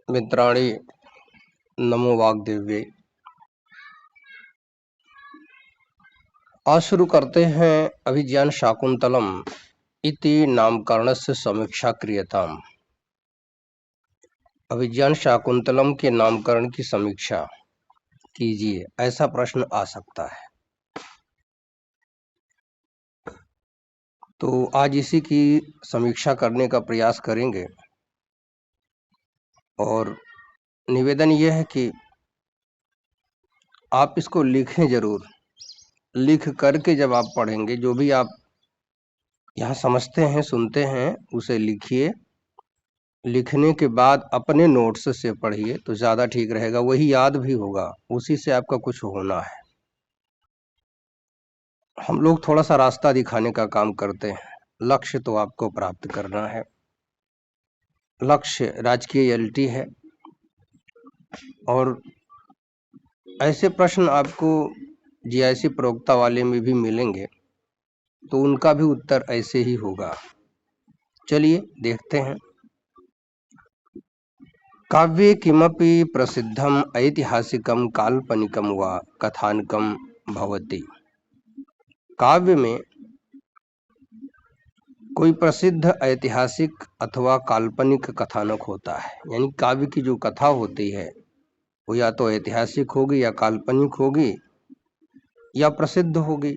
मित्राणि नमो वाग्देव्यै। आज शुरू करते हैं अभिज्ञान शाकुंतलम इति नामकरणस्य समीक्षा क्रियताम्। अभिज्ञान शाकुंतलम के नामकरण की समीक्षा कीजिए, ऐसा प्रश्न आ सकता है। तो आज इसी की समीक्षा करने का प्रयास करेंगे और निवेदन यह है कि आप इसको लिखें जरूर। लिख करके जब आप पढ़ेंगे, जो भी आप यहाँ समझते हैं, सुनते हैं, उसे लिखिए। लिखने के बाद अपने नोट्स से पढ़िए तो ज़्यादा ठीक रहेगा, वही याद भी होगा, उसी से आपका कुछ होना है। हम लोग थोड़ा सा रास्ता दिखाने का काम करते हैं, लक्ष्य तो आपको प्राप्त करना है। लक्ष्य राजकीय एलटी है और ऐसे प्रश्न आपको जीआईसी प्रयोक्ता वाले में भी मिलेंगे, तो उनका भी उत्तर ऐसे ही होगा। चलिए देखते हैं। काव्ये किमपि प्रसिद्धम ऐतिहासिकम काल्पनिकम व कथानकम भवति। काव्य में कोई प्रसिद्ध ऐतिहासिक अथवा काल्पनिक कथानक होता है, यानी काव्य की जो कथा होती है वो या तो ऐतिहासिक होगी या काल्पनिक होगी या प्रसिद्ध होगी।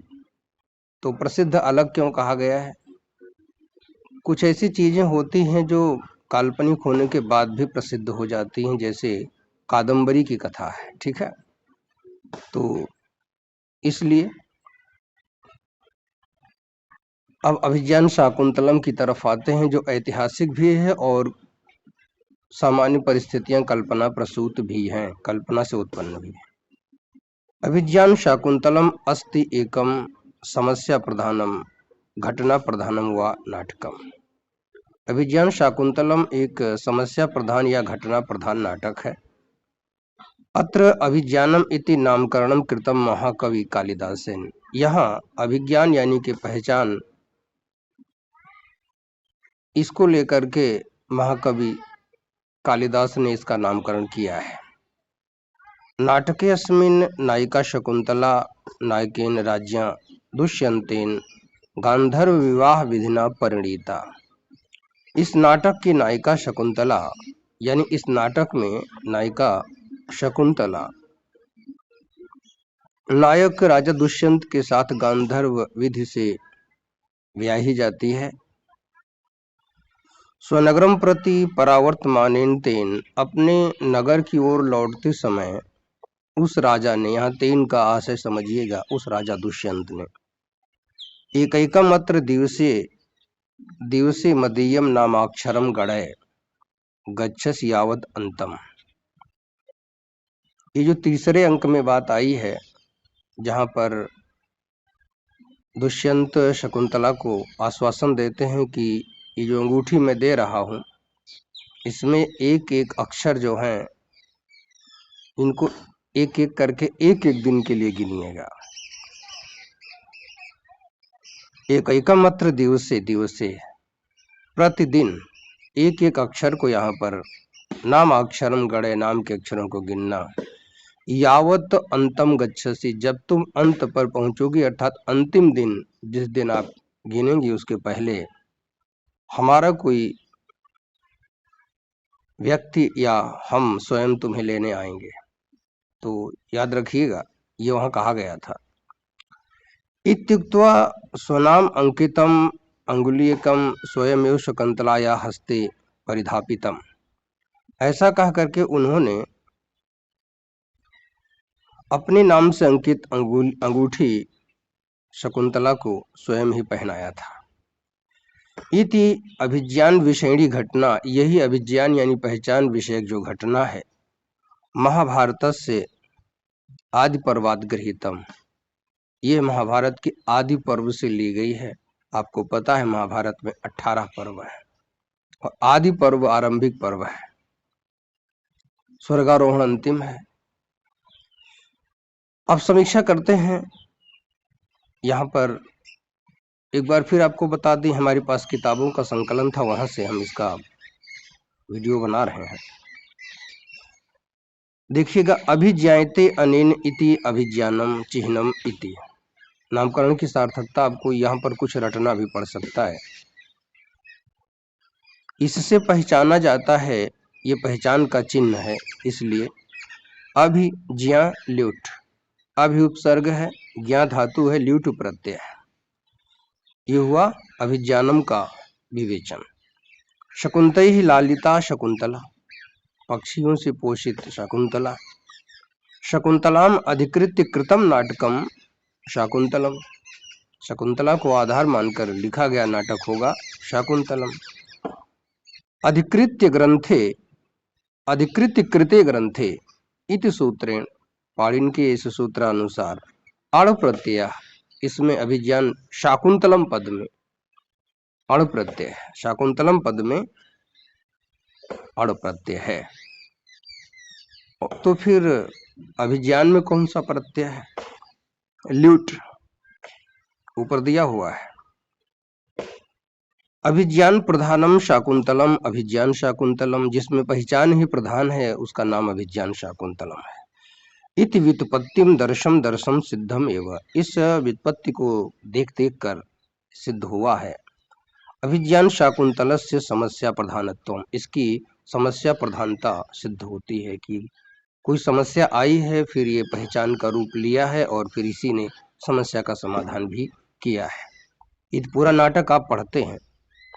तो प्रसिद्ध अलग क्यों कहा गया है? कुछ ऐसी चीजें होती हैं जो काल्पनिक होने के बाद भी प्रसिद्ध हो जाती हैं, जैसे कादम्बरी की कथा है, ठीक है। तो इसलिए अब अभिज्ञान शाकुंतलम की तरफ आते हैं, जो ऐतिहासिक भी है और सामान्य परिस्थितियां कल्पना प्रसूत भी हैं, कल्पना से उत्पन्न भी है। अभिज्ञान शाकुंतलम अस्ति एकम समस्या प्रधानम घटना प्रधानम व नाटकम। अभिज्ञान शाकुंतलम एक समस्या प्रधान या घटना प्रधान नाटक है। अत्र अभिज्ञानम इति नामकरणम कृतम महाकवि कालिदासेन। यहाँ अभिज्ञान यानी कि पहचान, इसको लेकर के महाकवि कालिदास ने इसका नामकरण किया है। नाटके अस्मिन् नायिका शकुंतला नायकेन राज्ञा दुष्यंतेन गांधर्व विवाह विधिना परिणीता। इस नाटक की नायिका शकुंतला, यानी इस नाटक में नायिका शकुंतला नायक राजा दुष्यंत के साथ गांधर्व विधि से ब्याही जाती है। स्वनगरम प्रति परावर्तमानेन तेन, अपने नगर की ओर लौटते समय उस राजा ने, यहाँ तेन का आशय समझिएगा, उस राजा दुष्यंत ने एकैकम अत्र दिवसे दिवसे मदीयम नामाक्षरम गणय गच्छस यावत अंतम। ये जो तीसरे अंक में बात आई है, जहाँ पर दुष्यंत शकुंतला को आश्वासन देते हैं कि ये जो अंगूठी मैं दे रहा हूँ, इसमें एक एक अक्षर जो हैं, इनको एक एक करके एक एक दिन के लिए गिनिएगा। एक एकम अत्र दिवसे दिवसे, प्रतिदिन एक एक अक्षर को यहाँ पर नाम अक्षरम गणे, नाम के अक्षरों को गिनना। यावत अंतम गच्छसि, जब तुम अंत पर पहुंचोगी, अर्थात अंतिम दिन जिस दिन आप गिनेंगी उसके पहले हमारा कोई व्यक्ति या हम स्वयं तुम्हें लेने आएंगे। तो याद रखिएगा, ये वहां कहा गया था। इत्युक्त्वा स्वनाम अंकितम अंगुलीयकम स्वयमेव शकुंतलाया हस्ते परिधापितम। ऐसा कह करके उन्होंने अपने नाम से अंकित अंगूठी शकुंतला को स्वयं ही पहनाया था। इति अभिज्ञान विषयणी घटना, यही अभिज्ञान यानी पहचान विषयक जो घटना है, महाभारत से आदि पर्वाद गृहीतम, ये महाभारत के आदि पर्व से ली गई है। आपको पता है महाभारत में 18 पर्व है और आदि पर्व आरंभिक पर्व है, स्वर्गारोहण अंतिम है। अब समीक्षा करते हैं। यहाँ पर एक बार फिर आपको बता दें, हमारे पास किताबों का संकलन था, वहां से हम इसका वीडियो बना रहे हैं। देखिएगा, अभिज्ञायते अनेन इति अभिज्ञानम चिह्नम इति। नामकरण की सार्थकता आपको यहाँ पर कुछ रटना भी पड़ सकता है। इससे पहचाना जाता है, ये पहचान का चिन्ह है, इसलिए अभिज्ञा ल्यूट, अभि उपसर्ग है, ज्ञा धातु है, ल्यूट प्रत्यय है। ये हुआ अभिज्ञानम का विवेचन। शकुंतैः लालिता शकुंतला, पक्षियों से पोषित शकुंतला। शकुंतलाम अधिकृत्य कृतम नाटकम शाकुंतलम, शकुंतला को आधार मानकर लिखा गया नाटक होगा शाकुंतलम। अधिकृत्य ग्रंथे, अधिकृत्य कृते ग्रंथे इति सूत्रेण, पाणिनि के इस सूत्रानुसार अण प्रत्यय, इसमें अभिज्ञान शाकुंतलम पद में अण प्रत्यय है, शाकुंतलम पद में अण प्रत्यय है। तो फिर अभिज्ञान में कौन सा प्रत्यय है? ल्यूट ऊपर दिया हुआ है। अभिज्ञान प्रधानम शाकुंतलम, अभिज्ञान शाकुंतलम, जिसमें पहचान ही प्रधान है उसका नाम अभिज्ञान शाकुंतलम है। इति व्युत्पत्तिम दर्शम दर्शम सिद्धम एवं, इस व्युत्पत्ति को देख देख कर सिद्ध हुआ है। अभिज्ञान शाकुंतलस्य समस्या प्रधानत्वम, इसकी समस्या प्रधानता सिद्ध होती है कि कोई समस्या आई है, फिर ये पहचान का रूप लिया है और फिर इसी ने समस्या का समाधान भी किया है। ये पूरा नाटक आप पढ़ते हैं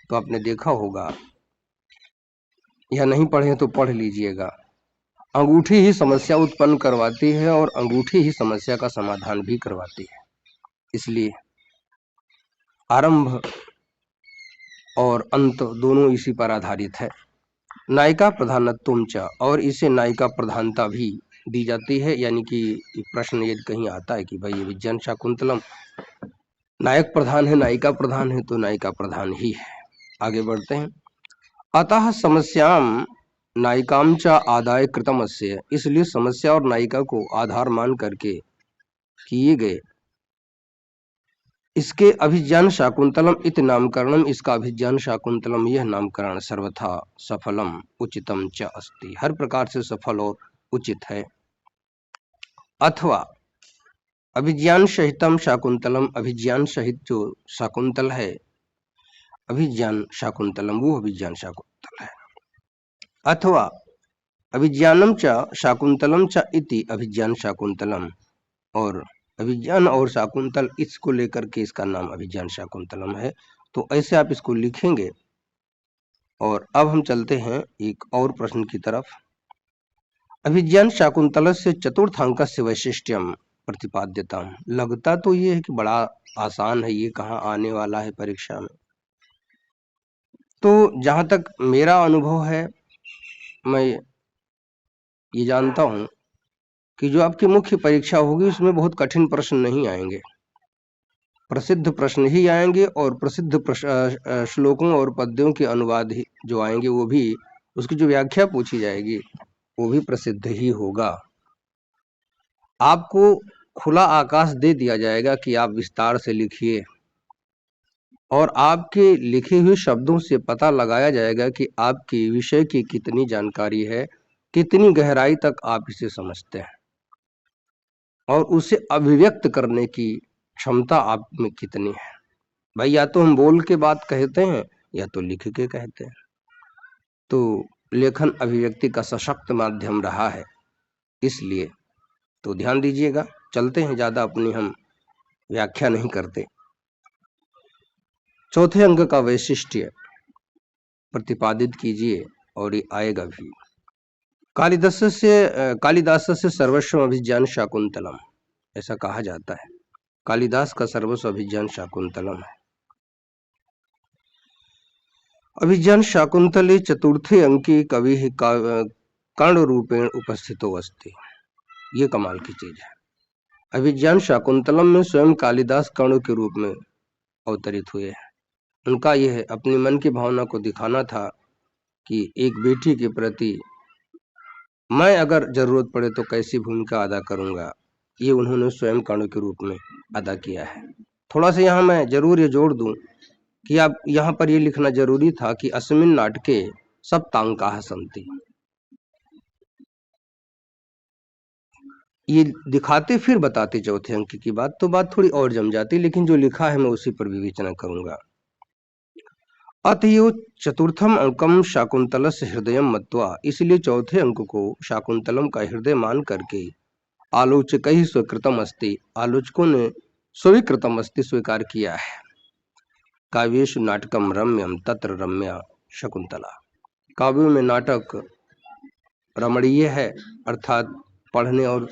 तो आपने देखा होगा, या नहीं पढ़े तो पढ़ लीजिएगा। अंगूठी ही समस्या उत्पन्न करवाती है और अंगूठी ही समस्या का समाधान भी करवाती है। इसलिए आरंभ और अंत दोनों इसी पर आधारित है। नायिका प्रधानत्वम च, और इसे नायिका प्रधानता भी दी जाती है। यानी कि प्रश्न यदि कहीं आता है कि भाई ये विज्ञान शाकुंतलम नायक प्रधान है नायिका प्रधान है, तो नायिका प्रधान ही है। आगे बढ़ते हैं। अतः समस्याम नायिकाम च आदाय कृतमस्य, इसलिए समस्या और नायिका को आधार मान करके किए गए इसके अभिज्ञान शाकुंतलम इत नामकरणम, इसका अभिज्ञान शाकुंतलम यह नामकरण सर्वथा सफलम उचितम च अस्ति, हर प्रकार से सफल और उचित है। अथवा अभिज्ञान सहितम शाकुंतलम, अभिज्ञान सहित जो शाकुंतल है, अभिज्ञान शाकुंतलम वो अभिज्ञान शाकुंतल है। अथवा अभिज्ञानम च शाकुंतलम च इति अभिज्ञान शाकुंतलम, और अभिज्ञान और शाकुंतल इसको लेकर के इसका नाम अभिज्ञान शाकुंतलम है। तो ऐसे आप इसको लिखेंगे। और अब हम चलते हैं एक और प्रश्न की तरफ। अभिज्ञान शाकुंतलस्य चतुर्थांकस्य वैशिष्ट्यम प्रतिपाद्यताम, लगता तो ये है कि बड़ा आसान है, ये कहाँ आने वाला है परीक्षा में। तो जहां तक मेरा अनुभव है, मैं ये जानता हूं कि जो आपकी मुख्य परीक्षा होगी उसमें बहुत कठिन प्रश्न नहीं आएंगे, प्रसिद्ध प्रश्न ही आएंगे, और प्रसिद्ध श्लोकों और पद्यों के अनुवाद ही जो आएंगे, वो भी उसकी जो व्याख्या पूछी जाएगी वो भी प्रसिद्ध ही होगा। आपको खुला आकाश दे दिया जाएगा कि आप विस्तार से लिखिए, और आपके लिखे हुए शब्दों से पता लगाया जाएगा कि आपके विषय की कितनी जानकारी है, कितनी गहराई तक आप इसे समझते हैं, और उसे अभिव्यक्त करने की क्षमता आप में कितनी है। भाई या तो हम बोल के बात कहते हैं या तो लिख के कहते हैं। तो लेखन अभिव्यक्ति का सशक्त माध्यम रहा है, इसलिए तो ध्यान दीजिएगा। चलते हैं, ज्यादा अपनी हम व्याख्या नहीं करते। चौथे अंक का वैशिष्ट्य प्रतिपादित कीजिए, और ये आएगा भी। कालिदास से सर्वस्व अभिज्ञान शाकुंतलम, ऐसा कहा जाता है। कालिदास का सर्वस्व अभिज्ञान शाकुंतलम है। अभिज्ञान शाकुंतले चतुर्थे अंके कवि कर्ण रूपेण उपस्थितो अस्ति, ये कमाल की चीज है। अभिज्ञान शाकुंतलम में स्वयं कालिदास कर्ण के रूप में अवतरित हुए हैं। उनका यह अपनी मन की भावना को दिखाना था कि एक बेटी के प्रति मैं अगर जरूरत पड़े तो कैसी भूमिका अदा करूंगा, ये उन्होंने स्वयं कर्ण के रूप में अदा किया है। थोड़ा सा यहाँ मैं जरूर ये जोड़ दूं कि आप यहाँ पर ये लिखना जरूरी था कि अस्मिन् नाटके सप्तांकाः सन्ति, ये दिखाते फिर बताते चौथे अंक की बात, तो बात थोड़ी और जम जाती, लेकिन जो लिखा है मैं उसी पर विवेचना करूंगा। अतएव चतुर्थम अंकम शाकुंतलस्य हृदयम मत्वा, इसलिए चौथे अंक को शाकुंतलम का हृदय मान करके आलोचक ही स्वीकृतम अस्ति, आलोचकों ने स्वीकृतम अस्ति स्वीकार किया है। काव्येषु नाटकम रम्यम तत्र रम्या शकुंतला, काव्यों में नाटक रमणीय है, अर्थात पढ़ने और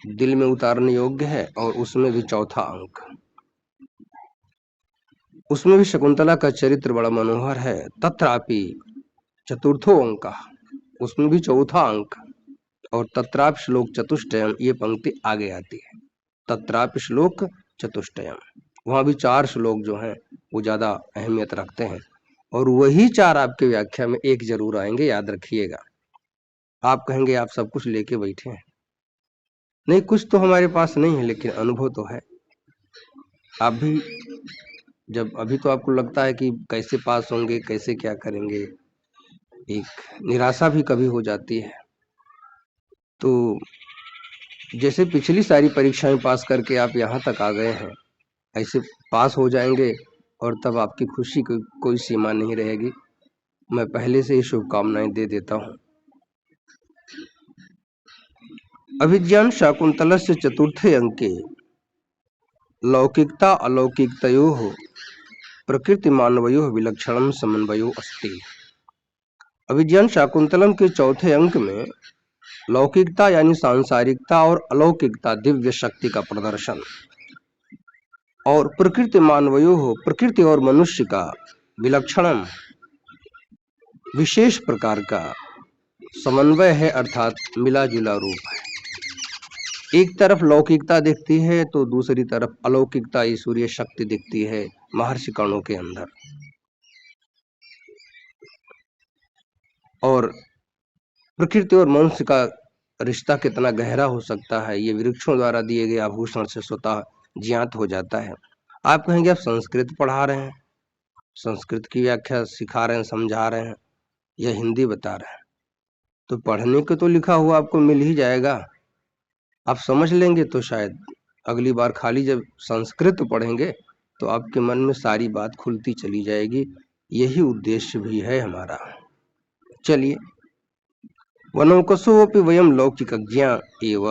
दिल में उतारने योग्य है, और उसमें भी चौथा अंक, उसमें भी शकुंतला का चरित्र बड़ा मनोहर है। तत्रापि चतुर्थो अंक, उसमें भी चौथा अंक, और तत्रापि श्लोक चतुष्टयम, ये पंक्ति आगे आती है। तत्रापि श्लोक चतुष्टयम, वहां भी 4 श्लोक जो हैं वो ज्यादा अहमियत रखते हैं, और वही 4 आपके व्याख्या में एक जरूर आएंगे, याद रखिएगा। आप कहेंगे आप सब कुछ लेके बैठे हैं, नहीं कुछ तो हमारे पास नहीं है, लेकिन अनुभव तो है। आप भी जब अभी तो आपको लगता है कि कैसे पास होंगे, कैसे क्या करेंगे, एक निराशा भी कभी हो जाती है। तो जैसे पिछली सारी परीक्षाएं पास करके आप यहाँ तक आ गए हैं, ऐसे पास हो जाएंगे और तब आपकी खुशी की कोई सीमा नहीं रहेगी। मैं पहले से ही शुभकामनाएं दे देता हूँ। अभिज्ञान शाकुंतलस्य चतुर्थे अंके लौकिकता अलौकिकतयोः प्रकृति मानवयोः विलक्षणं समन्वयो अस्ति। अभिज्ञान शाकुंतलम के चौथे अंक में लौकिकता यानी सांसारिकता और अलौकिकता दिव्य शक्ति का प्रदर्शन, और प्रकृति मानवयोः प्रकृति और मनुष्य का विलक्षणम विशेष प्रकार का समन्वय है, अर्थात मिला जुला रूप है। एक तरफ लौकिकता दिखती है तो दूसरी तरफ अलौकिकता ईश्वरीय शक्ति दिखती है महर्षि कणों के अंदर, और प्रकृति और मनुष्य का रिश्ता कितना गहरा हो सकता है ये वृक्षों द्वारा दिए गए आभूषण से स्वतः ज्ञात हो जाता है। आप कहेंगे आप संस्कृत पढ़ा रहे हैं, संस्कृत की व्याख्या सिखा रहे हैं, समझा रहे हैं, या हिंदी बता रहे हैं, तो पढ़ने को तो लिखा हुआ आपको मिल ही जाएगा, आप समझ लेंगे तो शायद अगली बार खाली जब संस्कृत पढ़ेंगे तो आपके मन में सारी बात खुलती चली जाएगी। यही उद्देश्य भी है हमारा। चलिए, वनौकसोऽपि वयं लौकिकज्ञा एव,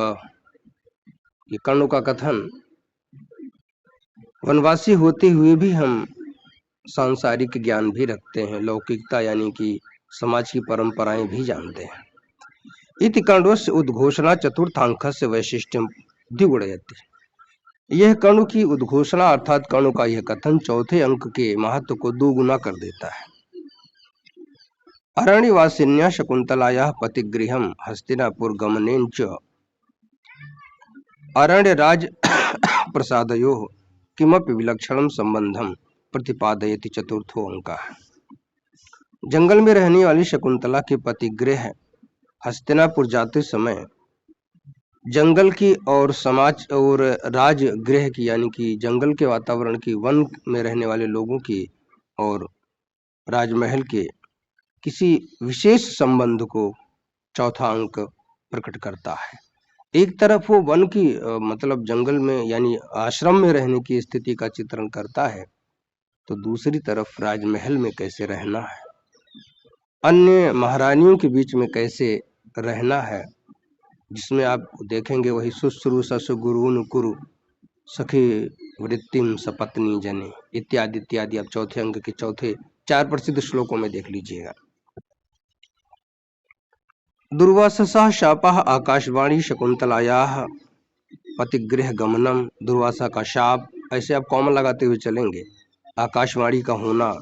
ये कर्णों का कथन, वनवासी होते हुए भी हम सांसारिक ज्ञान भी रखते हैं, लौकिकता यानी कि समाज की परंपराएं भी जानते हैं। इति कर्णस्य उद्घोषणा चतुर्थांकस्य वैशिष्ट्यं द्विगुणयति, यह कर्ण की उद्घोषणा अर्थात कर्ण का यह कथन चौथे अंक के महत्व को दोगुना कर देता है। अरण्यवासिन्या शकुंतलायाः पतिगृहं हस्तिनापुर गमनेन च अरण्यराज प्रसादयोः किमपि विलक्षणं संबंधं प्रतिपादयति चतुर्थो अंकः। जंगल में रहने वाली शकुंतला के पतिगृह हस्तिनापुर जाते समय जंगल की और समाज और राजगृह की यानी कि जंगल के वातावरण की, वन में रहने वाले लोगों की और राजमहल के किसी विशेष संबंध को चौथा अंक प्रकट करता है। एक तरफ वो वन की मतलब जंगल में यानी आश्रम में रहने की स्थिति का चित्रण करता है, तो दूसरी तरफ राजमहल में कैसे रहना है, अन्य महारानियों के बीच में कैसे रहना है, जिसमें आप देखेंगे वही शुश्रू ससु गुरुन कुरु सखी वृत्तिम सपत्नी जने इत्यादि इत्यादि, आप चौथे अंक के चौथे 4 प्रसिद्ध श्लोकों में देख लीजिएगा। दुर्वासा शापः आकाशवाणी शकुंतलायाः पतिगृह गमनम, दुर्वासा का शाप, ऐसे आप कॉमन लगाते हुए चलेंगे, आकाशवाणी का होना,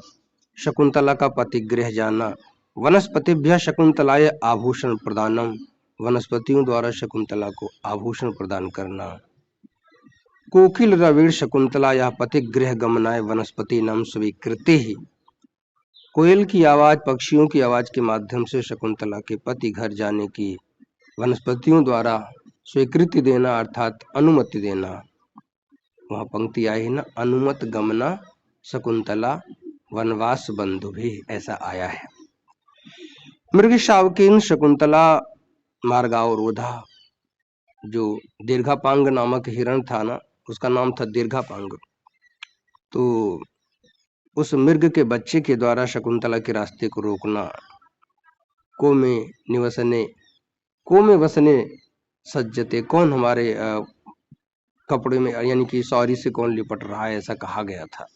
शकुंतला का पतिगृह जाना, वनस्पतिभ्यः शकुंतलाय आभूषण प्रदानम, वनस्पतियों द्वारा शकुंतला को आभूषण प्रदान करना, कोकिल रवीण शकुंतलायाः पतिगृह गमनाय वनस्पति नाम स्वीकृति ही, कोयल की आवाज, पक्षियों की आवाज के माध्यम से शकुंतला के पति घर जाने की वनस्पतियों द्वारा स्वीकृति देना अर्थात अनुमति देना। वहां पंक्ति आई है ना, अनुमत गमना शकुंतला वनवास बंधु भी, ऐसा आया है। मृग शावकीन शकुंतला मार्गावरोधा, जो दीर्घापांग नामक हिरण था ना, उसका नाम था दीर्घापांग। तो उस मृग के बच्चे के द्वारा शकुंतला के रास्ते को रोकना, को में वसने सज्जते, कौन हमारे कपड़े में यानी कि सॉरी से कौन लिपट रहा है, ऐसा कहा गया था।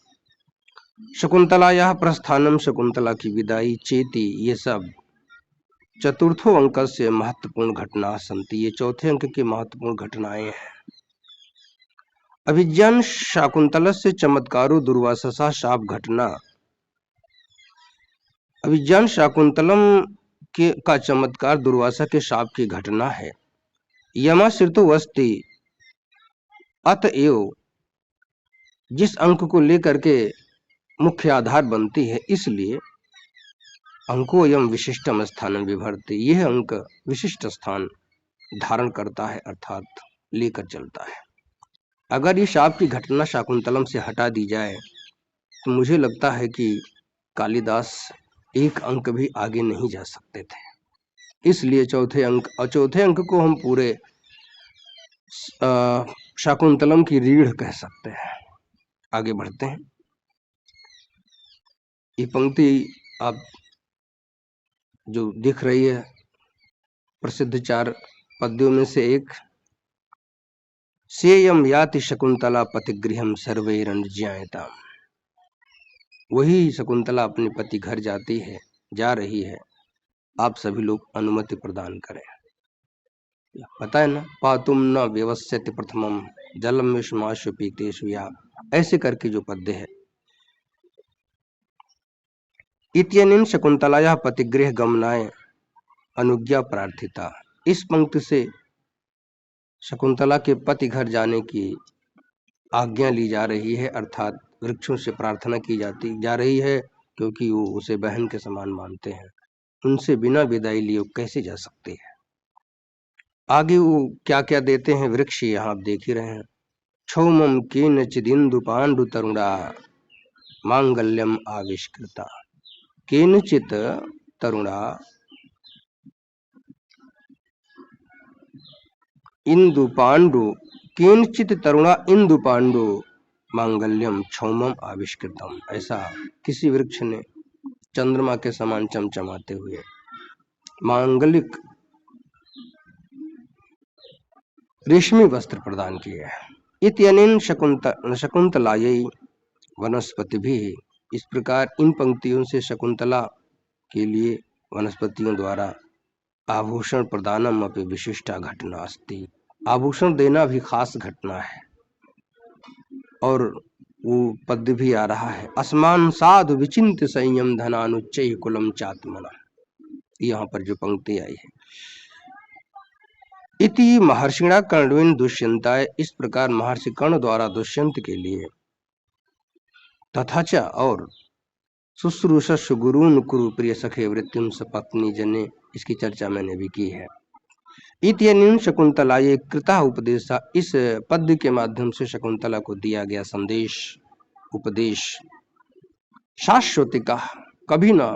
शकुंतला यह प्रस्थानम, शकुंतला की विदाई, चेती, ये सब चतुर्थो अंक से महत्वपूर्ण घटना संति, ये चौथे अंक की महत्वपूर्ण घटनाएं हैं। अभिज्ञान शाकुंतल से चमत्कारो दुर्वासा शाप घटना। अभिज्ञान शाकुंतलम के का चमत्कार दुर्वासा के शाप की घटना है। यमाश्रितो वस्ति, अतएव जिस अंक को लेकर के मुख्य आधार बनती है, इसलिए अंको यम विशिष्टम स्थान विभर्ति, यह अंक विशिष्ट स्थान धारण करता है, अर्थात लेकर चलता है। अगर ये शाप की घटना शाकुंतलम से हटा दी जाए तो मुझे लगता है कि कालिदास एक अंक भी आगे नहीं जा सकते थे। इसलिए चौथे अंक को हम पूरे शाकुंतलम की रीढ़ कह सकते हैं। आगे बढ़ते हैं। ये पंक्ति आप जो दिख रही है, प्रसिद्ध 4 पद्यों में से एक, सेयम याति शकुंतला पतिगृहम सर्वैरनुज्ञायताम, वही शकुंतला अपने पति घर जा रही है, आप सभी लोग अनुमति प्रदान करें। पता है ना, पातुम न व्यवस्यति प्रथमम जलम विष्माशु पीतेषु, या ऐसे करके जो पद्य है। इत्यनेन शकुंतलायाः पतिगृह गमनाय अनुज्ञा प्रार्थिता, इस पंक्ति से शकुंतला के पति घर जाने की आज्ञा ली जा रही है, अर्थात वृक्षों से प्रार्थना की जा रही है, क्योंकि वो उसे बहन के समान मानते हैं। उनसे बिना विदाई लिए कैसे जा सकते हैं। आगे वो क्या क्या देते हैं वृक्ष, यहाँ आप देख ही रहे हैं। क्षौमम केनचिदिन्दु पांडु तरुणा मांगल्यम आविष्कृता, केनचित तरुणा इंदु पांडु, केनचित तरुणा इंदु पांडु मांगल्यम क्षौमम आविष्कृतम, ऐसा किसी वृक्ष ने चंद्रमा के समान चमचमाते हुए मांगलिक रेशमी वस्त्र प्रदान किए हैं। इत्यनेन शकुंतलायै वनस्पति भी, इस प्रकार इन पंक्तियों से शकुंतला के लिए वनस्पतियों द्वारा आभूषण प्रदानम अपि विशिष्टा घटना अस्ति, आभूषण देना भी खास घटना है। और वो पद्य भी आ रहा है, अस्मान साधु विचिंत संयम धनानुच्चय कुलम चात्मना, यहाँ पर जो पंक्ति आई है। इति महर्षिणा कर्णवेन दुष्यंताय, इस प्रकार महर्षि कर्ण द्वारा दुष्यंत के लिए, तथा च और शुश्रूषस्व गुरुन कुरु प्रिय सखे वृत्तिम सपत्नी जने, इसकी चर्चा मैंने भी की है। इत्यनेन शकुंतलायै कृता उपदेशा, इस पद्य के माध्यम से शकुंतला को दिया गया संदेश, उपदेश शाश्वतिका, कभी ना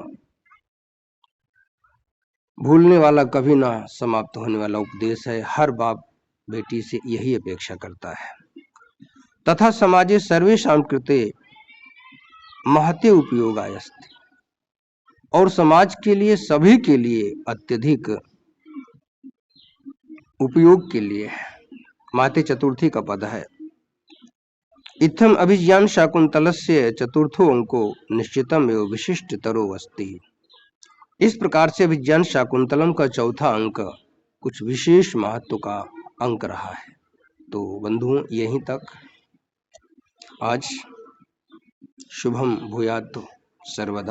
भूलने वाला, कभी ना समाप्त होने वाला उपदेश है। हर बाप बेटी से यही अपेक्षा करता है। तथा समाजे सर्वेषां कृते महते उपयोगायस्ते, और समाज के लिए, सभी के लिए अत्यधिक उपयोग के लिए है। माते चतुर्थी का पद है। इत्थम अभिज्ञान शाकुंतलस्य चतुर्थो अंको निश्चितम एवं विशिष्ट तरो अस्ति, इस प्रकार से अभिज्ञान शाकुंतलम का चौथा अंक कुछ विशेष महत्व का अंक रहा है। तो बंधुओं, यहीं तक आज। शुभम भूयात् सर्वदा।